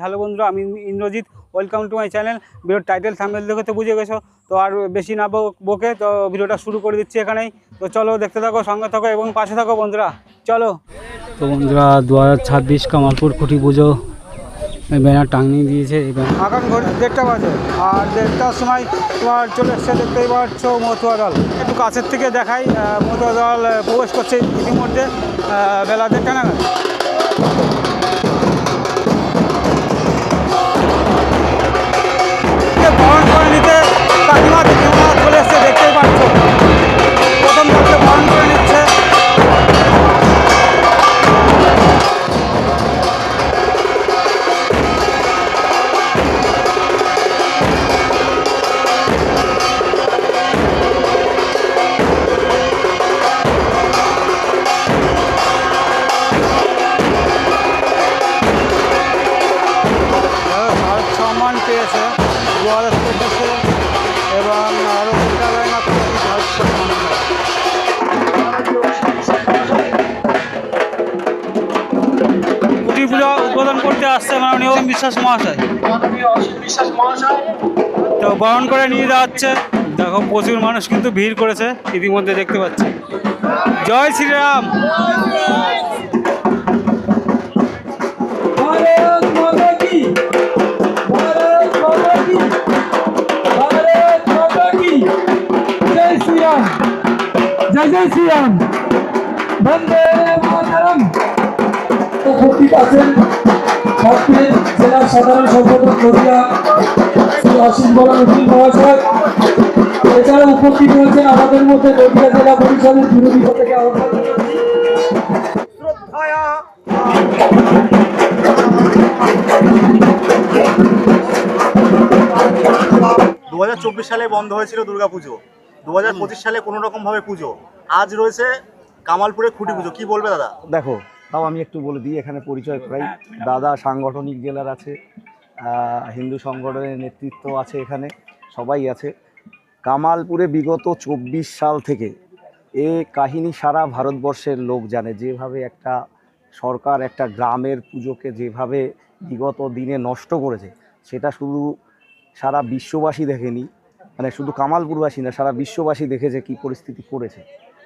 Hello বন্ধুরা, আমি Indrajit. Welcome to my channel. ভিডিওর টাইটেল থাম্বনেল দেখে তো বুঝে গেছো, তো আর বেশি না বকে তো ভিডিওটা শুরু করে দিচ্ছি এখানেই। তো চলো দেখতে থাকো, সঙ্গে থাকো এবং পাশে থাকো বন্ধুরা, চলো। তো বন্ধুরা 2026 কামালপুর খুঁটি পুজো ব্যানার টাঙিয়ে দিয়েছে। এখন ঘড়ি 1:30 বাজে, আর 1:30টার সময় তোমার চলে এসছে, দেখতেই পাচ্ছ মতুয়া দল। একটু কাছের থেকে দেখাই, মতুয়া দল প্রবেশ করছে ইতিমধ্যে বেলা 1:30 নাগাদ। বরণ করে নিতে কাকিমা দিদিমা চলে এসছে, দেখতেই পাচ্ছ। প্রথম দলকে বরণ করে নিচ্ছে। সম্মান পেয়েছে 2024-এ এবং আরও কুটি পুজো উদ্বোধন করতে আসছে মাননীয় অসীম বিশ্বাস মহাশয়। তো বরণ করে নিয়ে যাচ্ছে। দেখো প্রচুর মানুষ কিন্তু ভিড় করেছে ইতিমধ্যে, দেখতে পাচ্ছি। জয় শ্রীরাম। জয় জয় শ্রীরাম, বন্দে মাতরম। উপস্থিত আছেন জেলার সাধারণ সম্পাদক নদিয়া শ্রী অসীম বরণ উকিল মহাশয়। এছাড়া উপস্থিত হয়েছেন আমাদের মধ্যে নদিয়া জেলা পরিষদের বিরোধী থেকে আহ্বান। 2024 সালে বন্ধ হয়েছিল দুর্গাপুজো, 2025 সালে কোনো রকম ভাবে পুজো, আজ রয়েছে কামালপুরে খুঁটি পুজো। কি বলবে দাদা? দেখো, তাও আমি একটু বলে দিই, এখানে পরিচয় করাই। দাদা সাংগঠনিক জেলার আছে, হিন্দু সংগঠনের নেতৃত্ব আছে, এখানে সবাই আছে। কামালপুরে বিগত 24 সাল থেকে এ কাহিনী সারা ভারতবর্ষের লোক জানে। যেভাবে একটা সরকার একটা গ্রামের পুজোকে যেভাবে বিগত দিনে নষ্ট করেছে, সেটা শুধু সারা বিশ্ববাসী দেখেনি, মানে শুধু কামালপুরবাসী না, সারা বিশ্ববাসী দেখেছে কি পরিস্থিতি করেছে।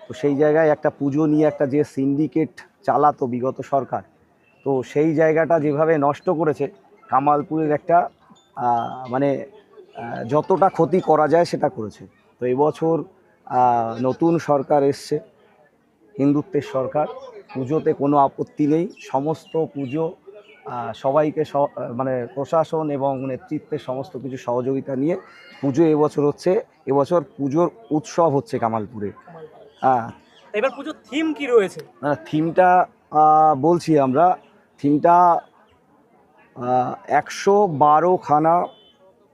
তো সেই জায়গায় একটা পুজো নিয়ে একটা যে সিন্ডিকেট চালাতো বিগত সরকার, তো সেই জায়গাটা যেভাবে নষ্ট করেছে, কামালপুরের একটা মানে যতটা ক্ষতি করা যায় সেটা করেছে। তো এবছর নতুন সরকার এসছে, হিন্দুত্বের সরকার। পুজোতে কোনো আপত্তি নেই, সমস্ত পুজো সবাইকে মানে প্রশাসন এবং নেতৃত্বের সমস্ত কিছু সহযোগিতা নিয়ে পুজো এবছর হচ্ছে। এবছর পুজোর উৎসব হচ্ছে কামালপুরে। এবার পুজোর থিম কি রয়েছে? থিমটা বলছি আমরা, থিমটা 112খানা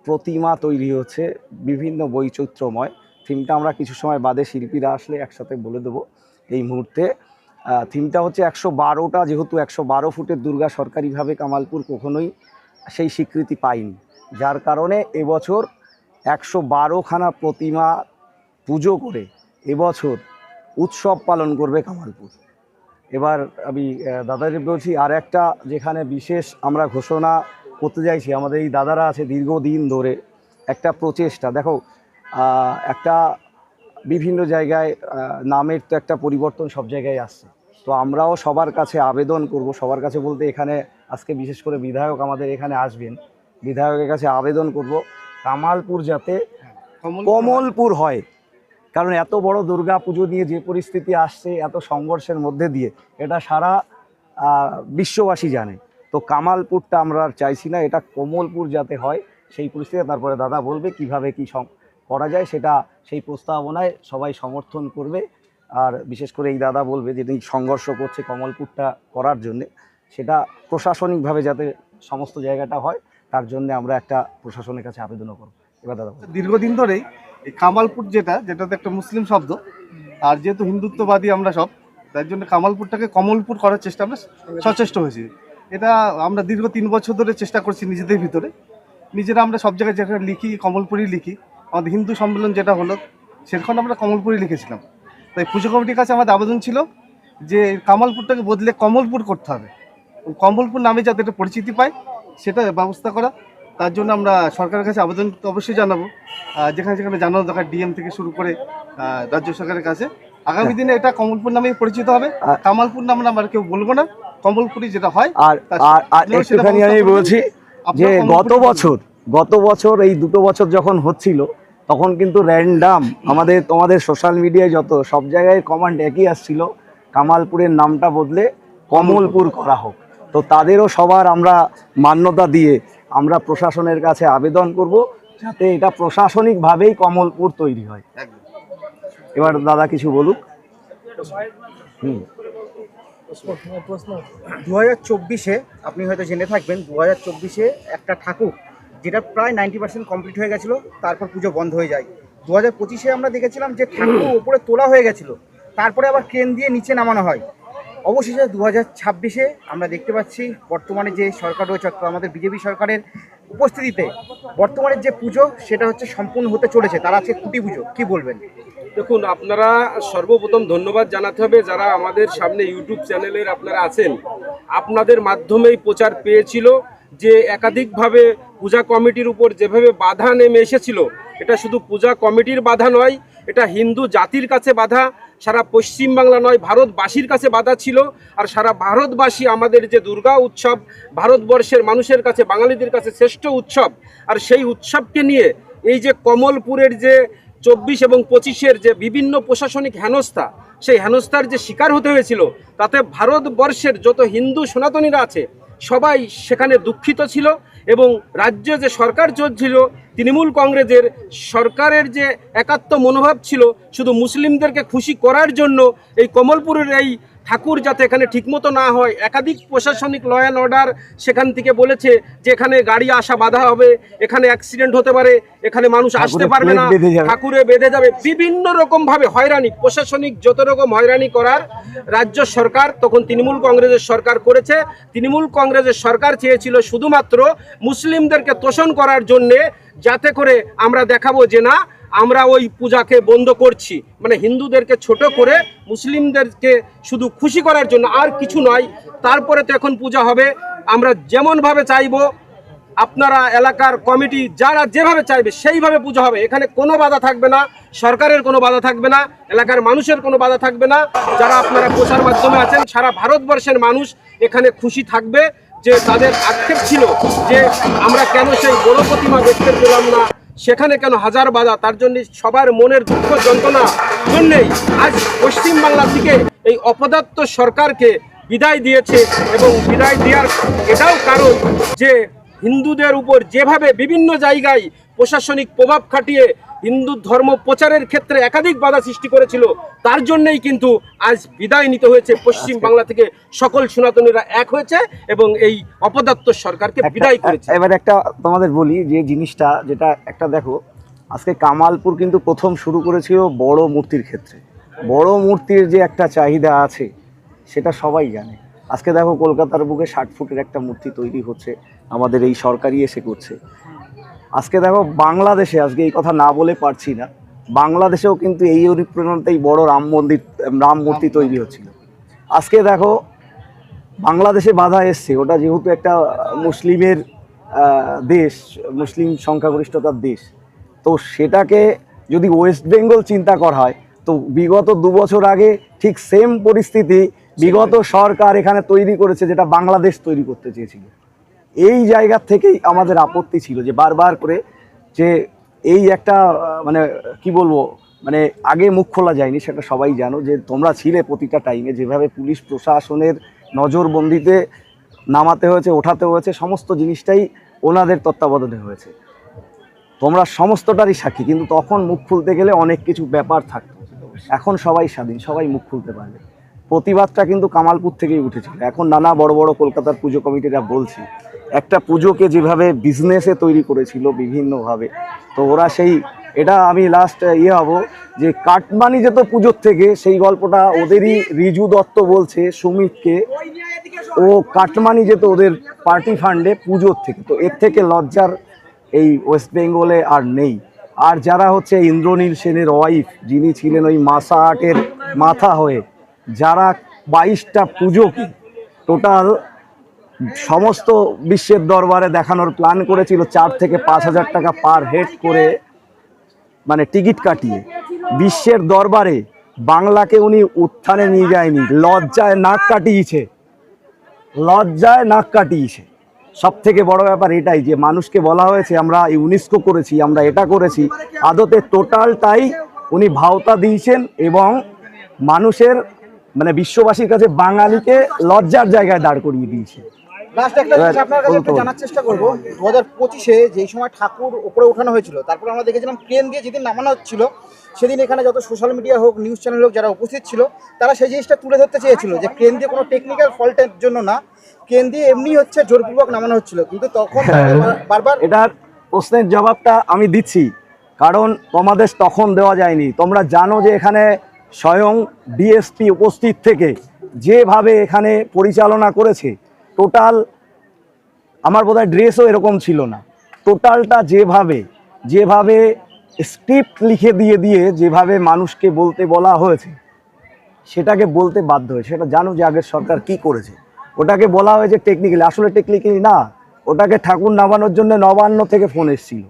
প্রতিমা তৈরি হচ্ছে, বিভিন্ন বৈচিত্র্যময়। থিমটা আমরা কিছু সময় বাদে শিল্পীরা আসলে একসাথে বলে দেবো। এই মুহূর্তে থিমটা হচ্ছে 112টা, যেহেতু 112 ফুটের দুর্গা সরকারিভাবে কামালপুর কখনোই সেই স্বীকৃতি পায়নি, যার কারণে এবছর 112খানা প্রতিমা পুজো করে এবছর উৎসব পালন করবে কামালপুর। এবার আমি দাদাদের বলছি, আর একটা যেখানে বিশেষ আমরা ঘোষণা করতে চাইছি, আমাদের এই দাদারা আছে দীর্ঘদিন ধরে একটা প্রচেষ্টা। দেখো, একটা বিভিন্ন জায়গায় নামের তো একটা পরিবর্তন সব জায়গায় আসছে। তো আমরাও সবার কাছে আবেদন করব, সবার কাছে বলতে এখানে আজকে বিশেষ করে বিধায়ক আমাদের এখানে আসবেন, বিধায়কের কাছে আবেদন করব কামালপুর যাতে কমলপুর হয়। কারণ এত বড় দুর্গা পুজো নিয়ে যে পরিস্থিতি আসছে, এত সংঘর্ষের মধ্যে দিয়ে, এটা সারা বিশ্ববাসী জানে। তো কামালপুরটা আমরা আর চাইছি না, এটা কমলপুর যাতে হয় সেই পরিস্থিতি। তারপরে দাদা বলবে কিভাবে কি করা যায়, সেটা সেই প্রস্তাবনায় সবাই সমর্থন করবে। আর বিশেষ করে এই দাদা বলবে যে সংঘর্ষ করছে কমলপুরটা করার জন্যে, সেটা প্রশাসনিকভাবে যাতে সমস্ত জায়গাটা হয়, তার জন্য আমরা একটা প্রশাসনের কাছে আবেদনও করব। এবার দাদা, দীর্ঘদিন ধরেই এই কামালপুর যেটাতে একটা মুসলিম শব্দ, আর যেহেতু হিন্দুত্ববাদী আমরা সব, তার জন্য কামালপুরটাকে কমলপুর করার চেষ্টা আমরা সচেষ্ট হয়েছি। এটা আমরা দীর্ঘ 3 বছর ধরে চেষ্টা করছি নিজেদের ভিতরে। নিজেরা আমরা সব জায়গায় যেখানে লিখি কমলপুরই লিখি। আমাদের হিন্দু সম্মেলন যেটা হলো সেখানে আমরা কমলপুরই লিখেছিলাম। তাই পুজো কমিটির কাছে আমাদের আবেদন ছিল যে কামালপুরটাকে বদলে কমলপুর করতে হবে, কমলপুর নামে যাতে একটা পরিচিতি পায় সেটা ব্যবস্থা করা। তার জন্য আমরা সরকারের কাছে আবেদন তো অবশ্যই জানাবো, যেখানে যেখানে জানানো দরকার ডিএম থেকে শুরু করে রাজ্য সরকারের কাছে। আগামী দিনে এটা কমলপুর নামেই পরিচিত হবে। কামালপুর নাম আমরা কেউ বলবো না, কমলপুরি যেটা হয়। আর একটুখানি আমি বলছি যে গত বছর এই 2 বছর যখন হচ্ছিল তখন কিন্তু র্যান্ডাম তোমাদের সোশ্যাল মিডিয়ায় যত সব জায়গায় কমেন্ট একই আসছিল, কামালপুরের নামটা বদলে কমলপুর করা হোক। তো তাদেরও সবার আমরা মান্যতা দিয়ে আমরা প্রশাসনের কাছে আবেদন করব যাতে এটা প্রশাসনিকভাবেই কমলপুর তৈরি হয়। এবার দাদা কিছু বলুক। 2024-এ আপনি হয়তো জেনে থাকবেন, 2024-এ একটা ঠাকুর যেটা প্রায় 90% কমপ্লিট হয়ে গেছিলো, তারপর পুজো বন্ধ হয়ে যায়। 2025-এ আমরা দেখেছিলাম যে ঠাকুর উপরে তোলা হয়ে গেছিলো, তারপরে আবার ক্রেন দিয়ে নিচে নামানো হয়। অবশেষে 2026-এ আমরা দেখতে পাচ্ছি বর্তমানে যে সরকার রয়েছে, অর্থাৎ আমাদের বিজেপি সরকারের উপস্থিতিতে বর্তমানের যে পুজো সেটা হচ্ছে সম্পূর্ণ হতে চলেছে। তারা আজকে খুঁটি পুজো, কি বলবেন? দেখুন, আপনারা সর্বপ্রথম ধন্যবাদ জানাতে হবে যারা আমাদের সামনে ইউটিউব চ্যানেলের আপনারা আছেন, আপনাদের মাধ্যমেই প্রচার পেয়েছিল যে একাধিকভাবে পূজা কমিটির উপর যেভাবে বাধা নেমে এসেছিল, এটা শুধু পূজা কমিটির বাধা নয়, এটা হিন্দু জাতির কাছে বাধা, সারা পশ্চিমবাংলা নয় ভারতবাসীর কাছে বাধা ছিল। আর সারা ভারতবাসী আমাদের যে দুর্গা উৎসব ভারতবর্ষের মানুষের কাছে, বাঙালিদের কাছে শ্রেষ্ঠ উৎসব, আর সেই উৎসবকে নিয়ে এই যে কমলপুরের যে 24 এবং 25-এর যে বিভিন্ন প্রশাসনিক হেনস্থা, সেই হেনস্থার যে শিকার হতে হয়েছিল, তাতে ভারতবর্ষের যত হিন্দু সনাতনীরা আছে সবাই সেখানে দুঃখিত ছিল। এবং রাজ্যে যে সরকার চলছিল তৃণমূল কংগ্রেসের সরকারের যে একাত্ম মনোভাব ছিল, শুধু মুসলিমদেরকে খুশি করার জন্য এই কমলপুরের এই ঠাকুর যাতে এখানে ঠিকমতো না হয়, একাধিক প্রশাসনিক ল অ্যান্ড অর্ডার সেখান থেকে বলেছে যে এখানে গাড়ি আসা বাধা হবে, এখানে অ্যাক্সিডেন্ট হতে পারে, এখানে মানুষ আসতে পারবে না, ঠাকুরে বেঁধে যাবে, বিভিন্ন রকমভাবে হয়রানি, প্রশাসনিক যত রকম হয়রানি করার রাজ্য সরকার তখন তৃণমূল কংগ্রেসের সরকার করেছে। তৃণমূল কংগ্রেসের সরকার চেয়েছিল শুধুমাত্র মুসলিমদেরকে তোষণ করার জন্যে, যাতে করে আমরা দেখাবো যে না আমরা ওই পূজাকে বন্ধ করছি, মানে হিন্দুদেরকে ছোট করে মুসলিমদেরকে শুধু খুশি করার জন্য, আর কিছু নয়। তারপরে তো এখন পূজা হবে আমরা যেমনভাবে চাইবো, আপনারা এলাকার কমিটি যারা যেভাবে চাইবে সেইভাবে পূজা হবে। এখানে কোনো বাধা থাকবে না, সরকারের কোনো বাধা থাকবে না, এলাকার মানুষের কোনো বাধা থাকবে না। যারা আপনারা প্রচার মাধ্যমে আছেন, সারা ভারতবর্ষের মানুষ এখানে খুশি থাকবে। যে তাদের আক্ষেপ ছিল যে আমরা কেন সেই বড় প্রতিমা দেখতে পেলাম না, সেখানে কেন হাজার বাধা, তার জন্য সবার মনের দুঃখ যন্ত্রণা জন্যেই আজ পশ্চিমবাংলা থেকে এই অপদার্থ সরকারকে বিদায় দিয়েছে। এবং বিদায় দেওয়ার এটাও কারণ যে হিন্দুদের উপর যেভাবে বিভিন্ন জায়গায় প্রশাসনিক প্রভাব খাটিয়ে হিন্দু ধর্ম প্রচারের ক্ষেত্রে একাধিক বাধা সৃষ্টি করেছিল, তার জন্যই কিন্তু আজ বিদায় নিতে হয়েছে। পশ্চিম বাংলা থেকে সকল সনাতনীরা এক হয়েছে এবং এই অপদার্থ সরকারকে বিদায় করেছে। এবার একটা তোমাদের বলি যে জিনিসটা, যেটা একটা দেখো, আজকে কামালপুর কিন্তু প্রথম শুরু করেছিল বড় মূর্তির ক্ষেত্রে। বড় মূর্তির যে একটা চাহিদা আছে সেটা সবাই জানে। আজকে দেখো কলকাতার বুকে 60 ফুটের একটা মূর্তি তৈরি হচ্ছে, আমাদের এই সরকারই এসে করছে। আজকে দেখো বাংলাদেশে, আজকে এই কথা না বলে পারছি না, বাংলাদেশেও কিন্তু এই অনুপ্রেরণাতেই বড় রাম মূর্তি তৈরি হচ্ছিল। আজকে দেখো বাংলাদেশে বাধা এসছে, ওটা যেহেতু একটা মুসলিমের দেশ, মুসলিম সংখ্যাগরিষ্ঠতার দেশ, তো সেটাকে যদি ওয়েস্ট বেঙ্গল চিন্তা করা হয়, তো বিগত 2 বছর আগে ঠিক সেম পরিস্থিতি বিগত সরকার এখানে তৈরি করেছে, যেটা বাংলাদেশ তৈরি করতে চেয়েছিল। এই জায়গা থেকেই আমাদের আপত্তি ছিল যে বারবার করে যে এই একটা মানে কি বলবো, মানে আগে মুখ খোলা যায়নি, সেটা সবাই জানো যে তোমরা ছিলে প্রতিটা টাইমে, যেভাবে পুলিশ প্রশাসনের নজরবন্দিতে নামাতে হয়েছে, ওঠাতে হয়েছে, সমস্ত জিনিসটাই ওনাদের তত্ত্বাবধানে হয়েছে। তোমরা সমস্তটারই সাক্ষী। কিন্তু তখন মুখ খুলতে গেলে অনেক কিছু ব্যাপার থাকতো, এখন সবাই স্বাধীন, সবাই মুখ খুলতে পারবে। প্রতিবাদটা কিন্তু কামালপুর থেকেই উঠেছিল। এখন নানা বড় বড় কলকাতার পুজো কমিটিরা বলছে, একটা পুজোকে যেভাবে বিজনেসে তৈরি করেছিল বিভিন্নভাবে, তো ওরা সেই, এটা আমি লাস্ট হব যে কাটমানি যেত পুজোর থেকে, সেই গল্পটা ওদেরই রিজু দত্ত বলছে সুমিতকে, ও কাটমানি যেত ওদের পার্টি ফান্ডে পুজোর থেকে। তো এর থেকে লজ্জার এই ওয়েস্ট বেঙ্গলে আর নেই। আর যারা হচ্ছে ইন্দ্রনীল সেনের ওয়াইফ, যিনি ছিলেন ওই মাসা আর্টের মাথা হয়ে, যারা 22টা পুজোকে টোটাল সমস্ত বিশ্বের দরবারে দেখানোর প্ল্যান করেছিল 4 থেকে 5,000 টাকা পার হেড করে, মানে টিকিট কাটিয়ে। বিশ্বের দরবারে বাংলাকে উনি উত্থানে নিয়ে যায়নি, লজ্জায় নাক কাটিয়েছে, লজ্জায় নাক কাটিয়েছে। সব থেকে বড় ব্যাপার এটাই যে মানুষকে বলা হয়েছে আমরা ইউনেস্কো করেছি, আমরা এটা করেছি, আদতে টোটালটাই উনি ভাওতা দিয়েছেন এবং মানুষের মানে বিশ্ববাসীর কাছে বাঙালিকে লজ্জার জায়গায় দাঁড় করিয়ে দিয়েছে। লাস্ট একটা জিনিস আপনার কাছে একটু জানার চেষ্টা করব, 2025-এ যেই সময় ঠাকুর উপরে ওঠানো হয়েছিল, তারপর আমরা দেখেছিলাম ক্রেন দিয়ে যেদিন নামানো হচ্ছিল, সেদিন এখানে যত সোশ্যাল মিডিয়া হোক, নিউজ চ্যানেল হোক, যারা উপস্থিত ছিল তারা সেই জিনিসটা তুলে ধরতে চেয়েছিল যে ক্রেন দিয়ে কোনো টেকনিক্যাল ফল্টের জন্য না, ক্রেন দিয়ে এমনি হচ্ছে জোরপূর্বক নামানো হচ্ছিল। কিন্তু তখন বারবার এটার প্রশ্নের জবাবটা আমি দিচ্ছি, কারণ তোমাদের তখন দেওয়া যায়নি। তোমরা জানো যে এখানে স্বয়ং ডিএসপি উপস্থিত থেকে যেভাবে এখানে পরিচালনা করেছে, টোটাল আমার বোধহয় ড্রেসও এরকম ছিল না, টোটালটা যেভাবে স্ক্রিপ্ট লিখে দিয়ে যেভাবে মানুষকে বলতে বলা হয়েছে, সেটাকে বলতে বাধ্য হয়েছে। সেটা জানো যে আগের সরকার কি করেছে, ওটাকে বলা হয়েছে টেকনিক্যালি, আসলে টেকনিক্যালি না, ওটাকে ঠাকুর নামানোর জন্য নবান্ন থেকে ফোন এসেছিল,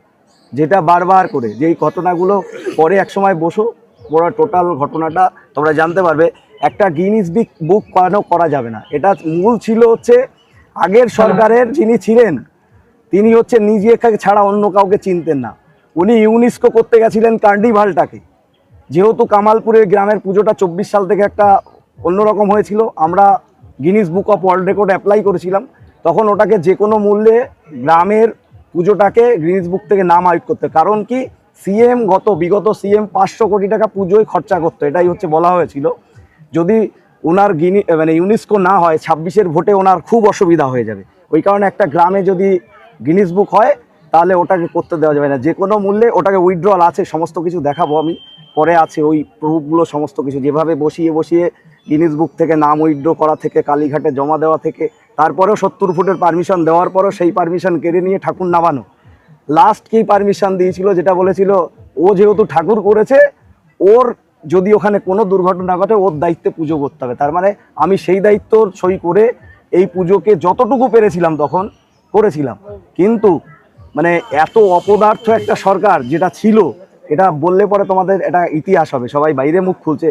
যেটা বারবার করে যেই ঘটনাগুলো পরে এক সময় বসো পুরো টোটাল ঘটনাটা তোমরা জানতে পারবে। একটা গিনিস বুক করা যাবে না, এটা মূল ছিল হচ্ছে আগের সরকারের যিনি ছিলেন তিনি হচ্ছে নিজেকে ছাড়া অন্য কাউকে চিনতেন না। উনি ইউনেস্কো করতে গেছিলেন কার্নিভালটাকে, যেহেতু কামালপুরের গ্রামের পুজোটা 24 সাল থেকে একটা অন্যরকম হয়েছিল, আমরা Guinness book of world record apply করেছিলাম, তখন ওটাকে যে কোনো মূল্যে গ্রামের পুজোটাকে গিনিস বুক থেকে নাম আউট করতে। কারণ কি, বিগত সিএম 500 কোটি টাকা পুজোয় খরচা করতো, এটাই হচ্ছে বলা হয়েছিল। যদি ওনার ইউনেস্কো না হয় 26-এর ভোটে ওনার খুব অসুবিধা হয়ে যাবে। ওই কারণে একটা গ্রামে যদি গিনিস বুক হয় তাহলে ওটাকে করতে দেওয়া যাবে না, যে কোনো মূল্যে ওটাকে উইথড্রল আছে, সমস্ত কিছু দেখাবো আমি পরে, আছে ওই প্রুফগুলো সমস্ত কিছু, যেভাবে বসিয়ে গিনিস বুক থেকে নাম উইথড্র করা থেকে, কালীঘাটে জমা দেওয়া থেকে, তারপরেও 70 ফুটের পারমিশন দেওয়ার পরও সেই পারমিশন কেড়ে নিয়ে ঠাকুর নামানো। লাস্ট কি পারমিশন দিয়েছিল, যেটা বলেছিল ও যেহেতু ঠাকুর করেছে, ওর যদি ওখানে কোনো দুর্ঘটনা ঘটে ওর দায়িত্বে পুজো করতে হবে। তার মানে আমি সেই দায়িত্ব সই করে এই পুজোকে যতটুকু পেরেছিলাম তখন করেছিলাম। কিন্তু মানে এত অপদার্থ একটা সরকার যেটা ছিল, এটা বললে পরে তোমাদের এটা ইতিহাস হবে, সবাই বাইরে মুখ খুলছে।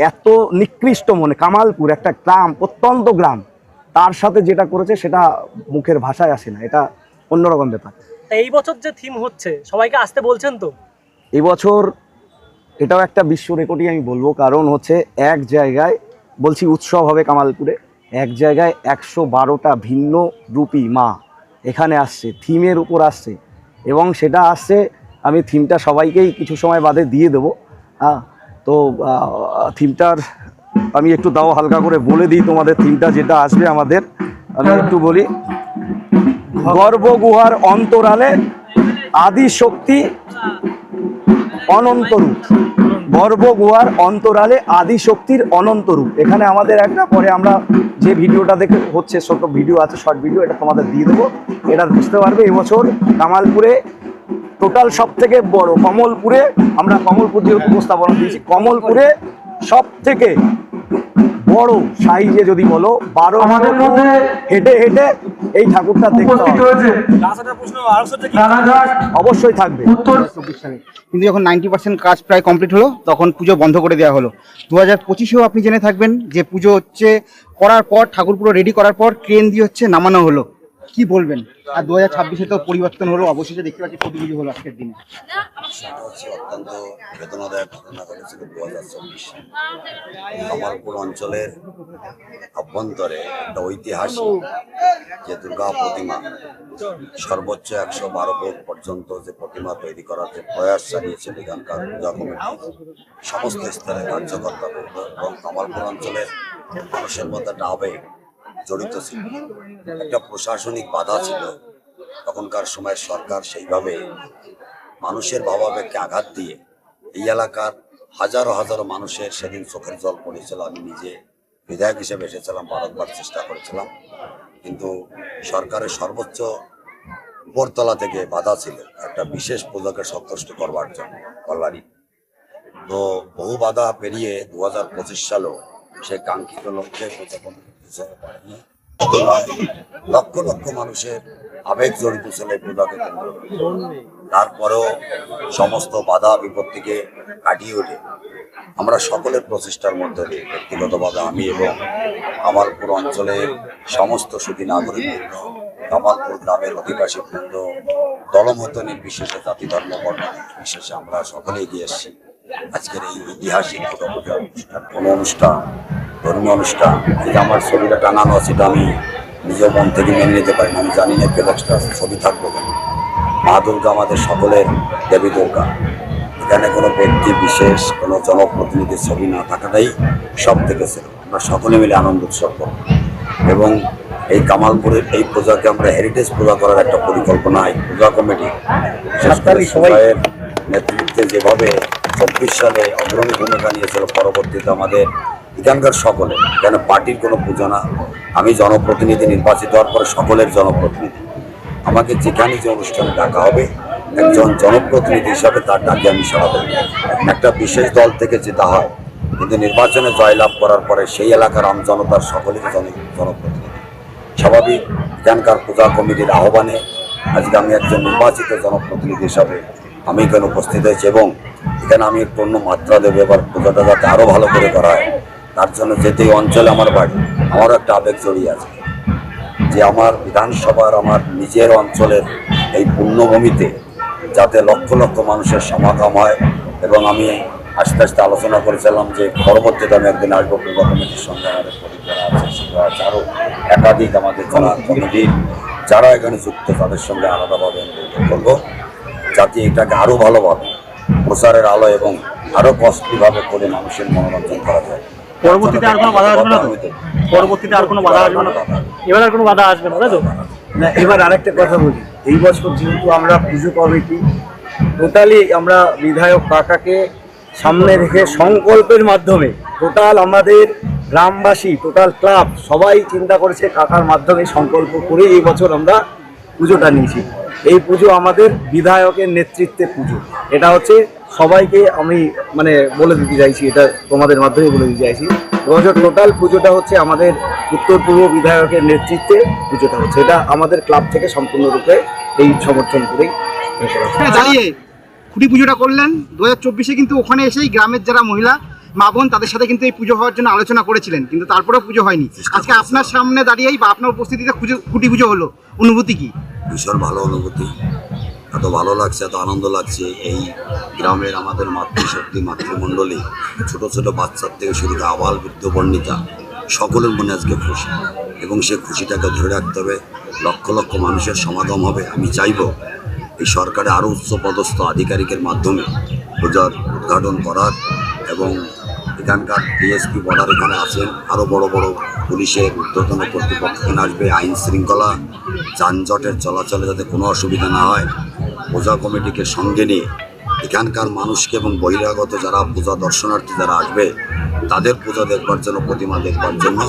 এত নিকৃষ্ট মনে কামালপুর একটা গ্রাম, প্রত্যন্ত গ্রাম, তার সাথে যেটা করেছে সেটা মুখের ভাষায় আসে না, এটা অন্যরকম ব্যাপার। এই বছর যে থিম হচ্ছে সবাইকে আসতে বলছেন তো? এই বছর এটাও একটা বিশ্ব রেকর্ডই আমি বলবো, কারণ হচ্ছে এক জায়গায় বলছি উৎসব হবে কামালপুরে, এক জায়গায় 112টা ভিন্ন রূপী মা এখানে আসছে, থিমের উপর আসছে, এবং সেটা আসছে, আমি থিমটা সবাইকেই কিছু সময় বাদে দিয়ে দেবো। হ্যাঁ, তো থিমটার আমি একটু দাও হালকা করে বলে দিই তোমাদের, থিমটা যেটা আসবে আমাদের, আমি একটু বলি। গর্ভগুহার অন্তরালে আদি শক্তি অনন্ত রূপ, গর্ভগুহার অন্তরালে আদি শক্তির অনন্ত রূপ। এখানে আমাদের একটা, পরে আমরা যে ভিডিওটা দেখে হচ্ছে ছোট ভিডিও আছে, শর্ট ভিডিও, এটা তোমাদের দিয়ে দেবো, এটা বুঝতে পারবে। এবছর কামালপুরে টোটাল সব থেকে বড়, কমলপুরে, আমরা কমলপুর যেহেতু উপস্থাপনা দিয়েছি, কমলপুরে সব থেকে বড় সাইজে যদি বলো 12 আমাদের মধ্যে হেঁটে এই ঠাকুরটা দেখতে উপস্থিত হবে, হয়েছে রানাঘাট অবশ্যই থাকবে। উত্তর 24 সালে কিন্তু যখন 90% কাজ প্রায় কমপ্লিট হলো, তখন পুজো বন্ধ করে দেওয়া হলো। 2025-এও আপনি জেনে থাকবেন যে পুজো হচ্ছে করার পর, ঠাকুর পুরো রেডি করার পর ক্রেন দিয়ে হচ্ছে নামানো হলো, কি বলবেন? আর 2026-এ তো পরিবর্তন হলো, অবশেষে দেখতে পাচ্ছি প্রতি পুজো হলো আজকের দিনে। সেটা হচ্ছে অত্যন্ত বেদনাদায়ক ঘটনা ঘটেছিল 2024 সালে কামালপুর অঞ্চলের অভ্যন্তরে একটা ঐতিহাসিক যে দুর্গা প্রতিমা, সর্বোচ্চ 112 ফুট পর্যন্ত যে প্রতিমা তৈরি করার যে প্রয়াস চালিয়েছিল এখানকার পূজা কমিটি, সমস্ত স্তরের কার্যকর্তা এবং কামালপুর অঞ্চলের মানুষের মধ্যে একটা আবেগ জড়িত ছিল, একটা প্রশাসনিক বাধা ছিল। তখনকার সময়ের সরকার সেইভাবে মানুষের ভাবাবেগকে আঘাত দিয়ে এই এলাকার হাজারো হাজারো মানুষের সেদিন চোখের জল পড়েছিল। আমি নিজে বিধায়ক হিসেবে এসেছিলাম, বারবার চেষ্টা করেছিলাম, কিন্তু সরকারের সর্বোচ্চ উপরতলা থেকে বাধা ছিল একটা বিশেষ পুজোকে সন্তুষ্ট করবার জন্য কল্যাণী। তো বহু বাধা পেরিয়ে 2025 সালেও সে কাঙ্ক্ষিত লক্ষ্যে লক্ষ লক্ষ মানুষের আবেগ জড়িত ছিল এই পূজাকে কেন্দ্র করে। তারপরেও সমস্ত বাধা বিপত্তিকে কাটিয়ে উঠে আমরা সকলের প্রচেষ্টার মধ্যে দিয়ে ব্যক্তিগতভাবে আমি এবং কামালপুর অঞ্চলের সমস্ত সুধী নাগরিকবৃন্দ, কামালপুর গ্রামের অধিবাসী বৃন্দ, দলমত নির্বিশেষে, জাতি ধর্ম বর্ণ নির্বিশেষে আমরা সকলে এগিয়ে এসেছি আজকের এই ঐতিহাসিক দুর্গাপূজা অনুষ্ঠান। কোনো অনুষ্ঠান, ধর্মীয় অনুষ্ঠান, এই যে আমার ছবিটা টানানো আছে, এটা আমি নিজের মন থেকে মেনে নিতে পারি না। আমি জানি না ফ্লেক্সটা ছবি থাকবো কেন। মা দুর্গা আমাদের সকলের দেবী দুর্গা। এখানে কোনো ব্যক্তি বিশেষ, কোনো জনপ্রতিনিধির ছবি না থাকাটাই সব থেকে ছিল। আমরা সকলে মিলে আনন্দ উৎসব করব এবং এই কামালপুরের এই পূজাকে আমরা হেরিটেজ পূজা করার একটা পরিকল্পনা এই পূজা কমিটি, বিশেষ করে সবাইয়ের নেতৃত্বে যেভাবে 24 সালে অগ্রণী ভূমিকা নিয়েছিল, পরবর্তীতে আমাদের এখানকার সকলে, এখানে পার্টির কোনো পূজা না, আমি জনপ্রতিনিধি নির্বাচিত হওয়ার পরে সকলের জনপ্রতিনিধি, আমাকে যেখানে যে অনুষ্ঠানে ডাকা হবে একজন জনপ্রতিনিধি হিসাবে তার ডাকে আমি সাড়া দেব। একটা বিশেষ দল থেকে যেটা হয়, কিন্তু নির্বাচনে জয়লাভ করার পরে সেই এলাকার আমজনতার সকলেরই জনপ্রতিনিধি। স্বাভাবিক এখানকার পূজা কমিটির আহ্বানে আজকে আমি একজন নির্বাচিত জনপ্রতিনিধি হিসাবে আমি এখানে উপস্থিত হয়েছি এবং এখানে আমি একটু অন্য মাত্রা দেবো। এবার পূজাটা যাতে আরও ভালো করে করা হয়, তার জন্য যেতে অঞ্চলে আমার বাড়ি, আমারও একটা আবেগ জড়িয়ে আছে যে আমার বিধানসভার, আমার নিজের অঞ্চলের এই পুণ্যভূমিতে যাতে লক্ষ লক্ষ মানুষের সমাগম হয়। এবং আমি আস্তে আস্তে আলোচনা করেছিলাম যে পরবর্তীতে আমি একদিন আসবো পূজা কমিটির সঙ্গে, আমাদের পরিবার আছে, সেটা আছে, আরও একাধিক আমাদের যারা কমিটির যারা এখানে যুক্ত তাদের সঙ্গে আলাদাভাবে বৈঠক করবো, যাতে এটাকে আরও ভালোভাবে প্রচারের আলো এবং আরও কষ্টলিভাবে করে মানুষের মনোরঞ্জন করা যায়। পরবর্তীতে আর কোনো বাধা আসবে না তো? পরবর্তীতে আর কোনো বাধা আসবে না তো? এবার আর কোনো বাধা আসবে না, তাই তো? না, এবার আরেকটা কথা বলি, এই বছর যেহেতু আমরা পুজো কমিটি টোটালি আমরা বিধায়ক কাকাকে সামনে রেখে সংকল্পের মাধ্যমে টোটাল আমাদের গ্রামবাসী, টোটাল ক্লাব সবাই চিন্তা করেছে কাকার মাধ্যমে সংকল্প করে এই বছর আমরা পুজোটা নিয়েছি। এই পুজো আমাদের বিধায়কের নেতৃত্বে পুজো, এটা হচ্ছে সবাইকে আমি মানে বলে দিতে চাইছি, এটা তোমাদের মাধ্যমে বলে দিতে চাইছি। এবছর টোটাল পুজোটা হচ্ছে আমাদের উত্তর পূর্ব বিধায়কের নেতৃত্বে পুজোটা হচ্ছে, এটা আমাদের ক্লাব থেকে সম্পূর্ণরূপে এই সমর্থন করেই দাঁড়িয়ে খুঁটি পুজোটা করলেন 2024-এ, কিন্তু ওখানে এসেই গ্রামের যারা মহিলা মা বোন তাদের সাথে কিন্তু এই পুজো হওয়ার জন্য আলোচনা করেছিলেন, কিন্তু তারপরেও পুজো হয়নি। আজকে আপনার সামনে দাঁড়িয়েই বা আপনার উপস্থিতিতে খুঁটি পুজো হলো, অনুভূতি কি? ভীষণ ভালো অনুভূতি, এত ভালো লাগছে, এত আনন্দ লাগছে। এই গ্রামের আমাদের মাতৃশক্তি, মাতৃমণ্ডলী, ছোট ছোট বাচ্চার থেকে শুরু করে আবাল বৃদ্ধ বর্ণিতা সকলের মনে আজকে খুশি এবং সে খুশিটাকে ধরে রাখতে হবে। লক্ষ লক্ষ মানুষের সমাগম হবে। আমি চাইব এই সরকারে আরও উচ্চপদস্থ আধিকারিকের মাধ্যমে পূজার উদ্ঘাটন করার এবং এখানকার ডিএসপি বর্ডার এখানে আছেন, আরও বড় বড় পুলিশের ঊর্ধ্বতন কর্তৃপক্ষ এখানে আসবে, আইন শৃঙ্খলা যানজটের চলাচলে যাতে কোনো অসুবিধা না হয়, পূজা কমিটিকে সঙ্গে নিয়ে এখানকার মানুষকে এবং বহিরাগত যারা পূজা দর্শনার্থী যারা আসবে তাদের পূজা দেখবার জন্য, প্রতিমা দেখবার জন্য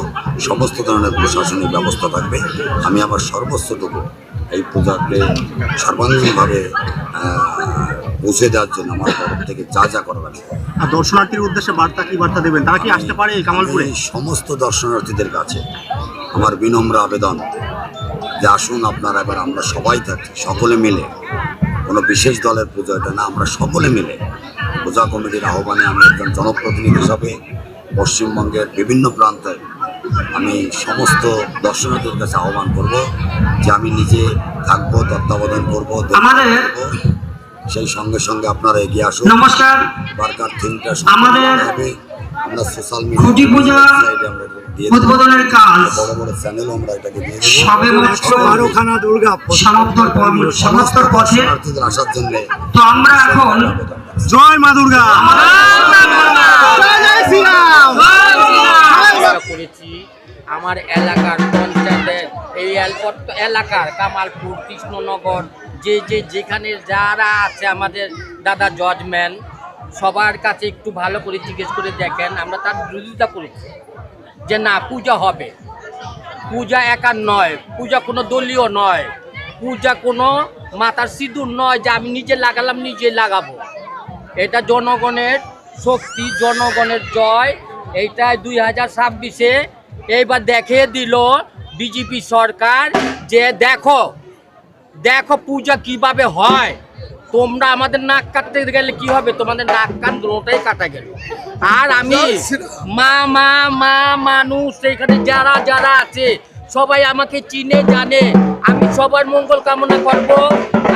সমস্ত ধরনের প্রশাসনিক ব্যবস্থা থাকবে। আমি আমার সর্বোচ্চটুকু এই পূজাকে সর্বাঙ্গীনভাবে পৌঁছে দেওয়ার জন্য আমার তরফ থেকে যা যা করা লাগে। আর দর্শনার্থীর উদ্দেশ্যে বার্তা কি বার্তা দেবেন? তারা কি আসতে পারে এই কামালপুরে? এই সমস্ত দর্শনার্থীদের কাছে আমার বিনম্র আবেদন যে আসুন আপনারা, এবার আমরা সবাই থাকি, সকলে মিলে, কোনো বিশেষ দলের পুজো এটা না, আমরা সকলে মিলে পূজা কমিটির আহ্বানে আমি একজন জনপ্রতিনিধি হিসাবে পশ্চিমবঙ্গের বিভিন্ন প্রান্তে আমি সমস্ত দর্শনার্থীদের কাছে আহ্বান করব যে আমি নিজে থাকবো, তত্ত্বাবধান করবো, সেই সঙ্গে সঙ্গে আপনারা এগিয়ে আসুন। নমস্কার, বারকার থিমটা আমাদের হবে, আমরা সোশ্যাল মিডিয়া উদ্বোধনের কাজ বড় বড় চ্যানেল আমরা এটাকে দিয়ে দেবো। সবেমাত্র 12খানা দুর্গা সমাপ্তর পথে দর্শনার্থীদের আসার জন্য তো আমরা এখন জয় মা দুর্গা। করেছি আমার এলাকার পঞ্চায়েতের এই এলাকার কামালপুর, কৃষ্ণনগর, যেখানে যারা আছে আমাদের দাদা জজম্যান, সবার কাছে একটু ভালো করে জিজ্ঞেস করে দেখেন। আমরা তার বিরোধিতা করেছি যে না, পূজা হবে, পূজা একার নয়, পূজা কোনো দলীয় নয়, পূজা কোনো মাথার সিঁদুর নয় যে আমি নিজে লাগালাম নিজে লাগাবো। এটা জনগণের শক্তি, জনগণের জয়। এইটা 2026-এ এইবার দেখিয়ে দিল বিজেপি সরকার যে দেখো দেখো পূজা কিভাবে হয়। তোমরা আমাদের নাক কাটতে গেলে কি হবে, তোমাদের নাক কান দুটোটাই কাটা গেল। আর আমি মানুষ এখানে যারা যারা আছে সবাই আমাকে চিনে জানে, আমি সবার মঙ্গল কামনা করব।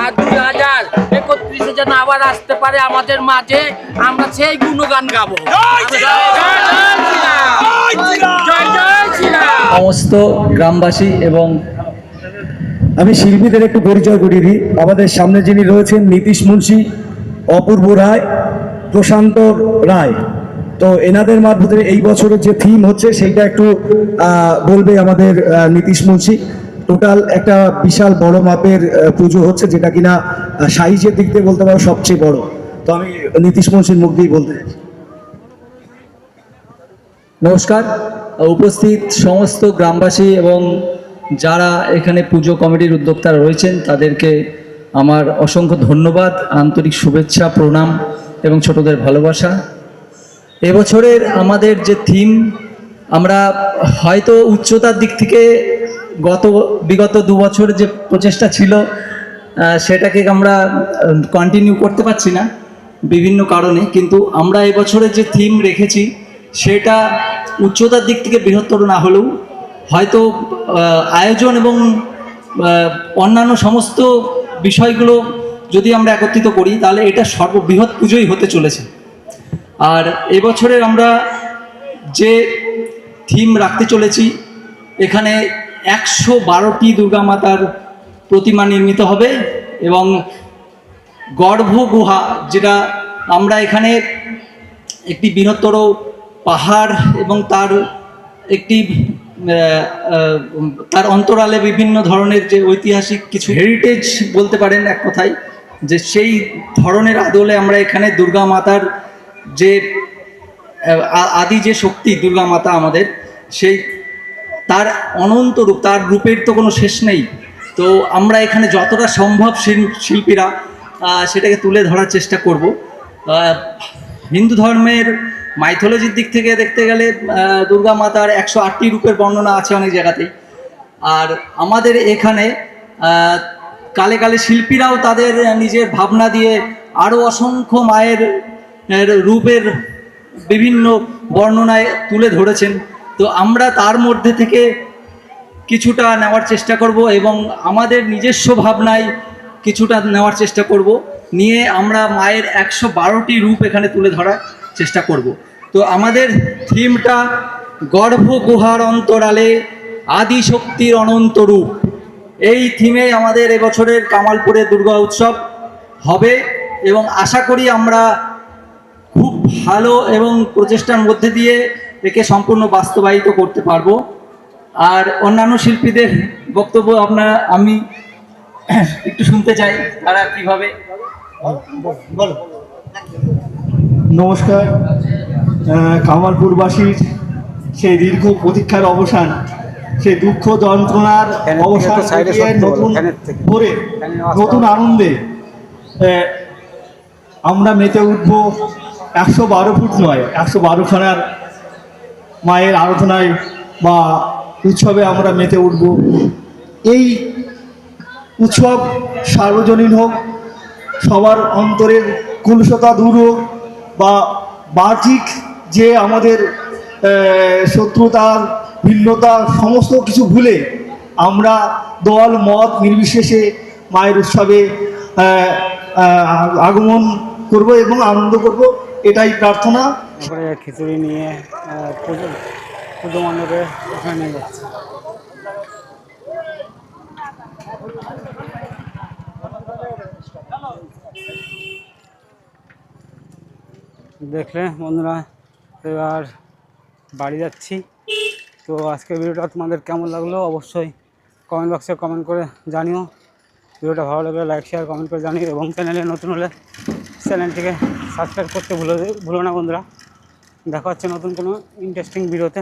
আর 2031 যেন আবার আসতে পারে আমাদের মাঝে, আমরা সেই গুণগান গাবো। সমস্ত গ্রামবাসী এবং আমি শিল্পীদের একটু পরিচয় করিয়ে দিই। আমাদের সামনে যিনি রয়েছেন নীতিশ মুন্সি, অপূর্ব রায়, প্রশান্ত রায়। তো এনাদের মারফতে এই বছরের যে থিম হচ্ছে সেইটা একটু বলবে আমাদের নীতিশ মুন্সি। টোটাল একটা বিশাল বড় মাপের পুজো হচ্ছে, যেটা কিনা সাইজের দিক দিয়ে বলতে পারো সবচেয়ে বড়। তো আমি নীতিশ মুন্সির মুখ দিয়েই বলতে চাই। নমস্কার, উপস্থিত সমস্ত গ্রামবাসী এবং যারা এখানে পুজো কমিটির উদ্যোক্তারা রয়েছেন তাদেরকে আমার অসংখ্য ধন্যবাদ, আন্তরিক শুভেচ্ছা, প্রণাম এবং ছোটদের ভালোবাসা। এবছরের আমাদের যে থিম, আমরা হয়তো উচ্চতার দিক থেকে বিগত 2 বছর যে প্রচেষ্টা ছিল সেটাকে আমরা কন্টিনিউ করতে পারছি না বিভিন্ন কারণে, কিন্তু আমরা এবছরের যে থিম রেখেছি সেটা উচ্চতার দিক থেকে বৃহত্তর না হলেও হয়তো আয়োজন এবং অন্যান্য সমস্ত বিষয়গুলো যদি আমরা একত্রিত করি তাহলে এটা সর্ববৃহৎ পুজোই হতে চলেছে। আর এবছরের আমরা যে থিম রাখতে চলেছি, এখানে 112টি দুর্গা মাতার প্রতিমা নির্মিত হবে এবং গর্ভগুহা, যেটা আমরা এখানে একটি বৃহত্তর পাহাড় এবং তার একটি তার অন্তরালে বিভিন্ন ধরনের যে ঐতিহাসিক কিছু হেরিটেজ বলতে পারেন এক কথায়, যে সেই ধরনের আদলে আমরা এখানে দুর্গা মাতার যে আদি যে শক্তি দুর্গা মাতা আমাদের, সেই তার অনন্ত রূপ, তার রূপের তো কোনো শেষ নেই। তো আমরা এখানে যতটা সম্ভব শিল্পীরা সেটাকে তুলে ধরার চেষ্টা করব। হিন্দু ধর্মের মাইথোলজির দিক থেকে দেখতে গেলে দুর্গা মাতার 108টি রূপের বর্ণনা আছে অনেক জায়গাতেই। আর আমাদের এখানে কালে কালে শিল্পীরাও তাদের নিজের ভাবনা দিয়ে আরও অসংখ্য মায়ের রূপের বিভিন্ন বর্ণনায় তুলে ধরেছেন। তো আমরা তার মধ্যে থেকে কিছুটা নেওয়ার চেষ্টা করব এবং আমাদের নিজস্ব ভাবনায় কিছুটা নেওয়ার চেষ্টা করব, নিয়ে আমরা মায়ের 112টি রূপ এখানে তুলে ধরার চেষ্টা করব। তো আমাদের থিমটা গর্ভগুহার অন্তরালে আদি শক্তির অনন্ত রূপ। এই থিমে আমাদের এবছরের কামালপুরের দুর্গা উৎসব হবে এবং আশা করি আমরা খুব ভালো এবং প্রচেষ্টার মধ্যে দিয়ে একে সম্পূর্ণ বাস্তবায়িত করতে পারবো। আর অন্যান্য শিল্পীদের বক্তব্য আমি একটু শুনতে চাই, তারা কীভাবে বলো। নমস্কার, কামালপুরবাসীর সেই দীর্ঘ প্রতীক্ষার অবসান, সেই দুঃখ যন্ত্রণার অবসান ঘটিয়ে নতুন করে নতুন আনন্দে আমরা মেতে উঠব। 112 ফুট নয়, 112খানার মায়ের আরাধনায় বা উৎসবে আমরা মেতে উঠব। এই উৎসব সার্বজনীন হোক, সবার অন্তরের কুলসতা দূর হোক, বা বাহ্যিক যে আমাদের শত্রুতা, ভিন্নতা সমস্ত কিছু ভুলে আমরা দল মত নির্বিশেষে মায়ের উৎসবে আগমন করব এবং আনন্দ করব, এটাই প্রার্থনা। তারপরে খিচুড়ি নিয়ে পুজো মণ্ডপে ওখানে নিয়ে যাচ্ছে। দেখলে বন্ধুরা, এবার বাড়ি যাচ্ছি। তো আজকের ভিডিওটা তোমাদের কেমন লাগলো অবশ্যই কমেন্ট বক্সে কমেন্ট করে জানিও। ভিডিওটা ভালো লাগলে লাইক শেয়ার কমেন্ট করে জানিও এবং চ্যানেলে নতুন হলে চ্যানেলটিকে সাবস্ক্রাইব করতে ভুলো না বন্ধুরা। দেখা হচ্ছে নতুন কোনো ইন্টারেস্টিং ভিডিওতে।